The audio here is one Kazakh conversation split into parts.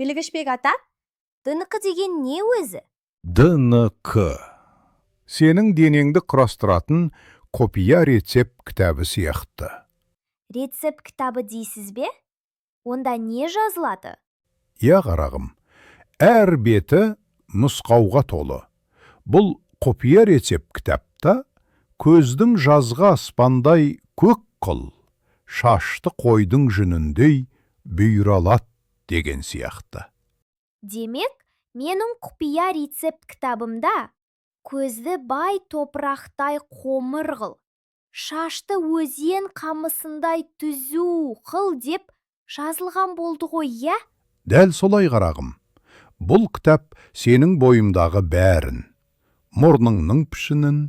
Білгішбек ата, ДНК деген не өзі? ДНК. Сенің денеңді құрастыратын копия рецепт кітабы сияқты. Рецепт кітабы дейсіз бе? Онда не жазылады? Я қарағым, әр беті нұсқауға толы. Бұл копия рецепт кітапта көздің жазға аспандай көк қыл, шашты қойдың жүніндей бұйралат деген сияқты. Демек, менің құпия рецепт кітабымда көзді бай топырақтай қомыр қыл, шашты өзен қамысындай түзу қыл деп жазылған болды ғой, я? Дәл солай қарағым. Бұл кітап сенің бойымдағы бәрін, мұрныңның пішінін,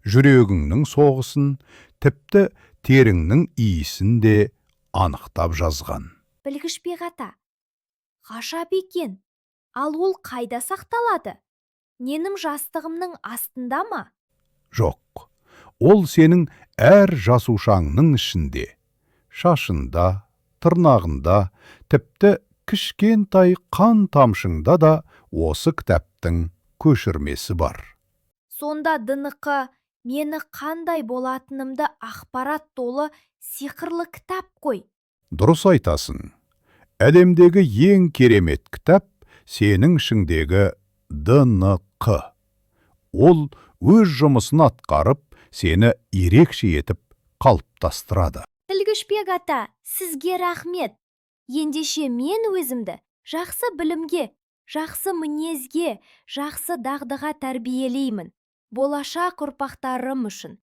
жүрегіңнің соғысын, тіпті теріңнің иісін де анықтап жазған. Білгішбек ата, ғажап екен. Ал ол қайда сақталады? Ненің жастығымның астында ма? Жоқ, ол сенің әр жасушаңның ішінде, шашында, тырнағында, тіпті кішкентай қан тамшыңда да осы кітаптың көшірмесі бар. Сонда ДНК мені қандай болатынымды ақпарат толы сиқырлы кітап қой. Дұрыс айтасың. Әлемдегі ең керемет кітап сенің ішіңдегі ДНК. Ол өз жұмысын атқарып, сені ерекше етіп қалыптастырады. Білгішбек ата, сізге рахмет. Ендеше мен өзімді жақсы білімге, жақсы мінезге, жақсы дағдыға тәрбиелеймін. Болашақ ұрпақтарым үшін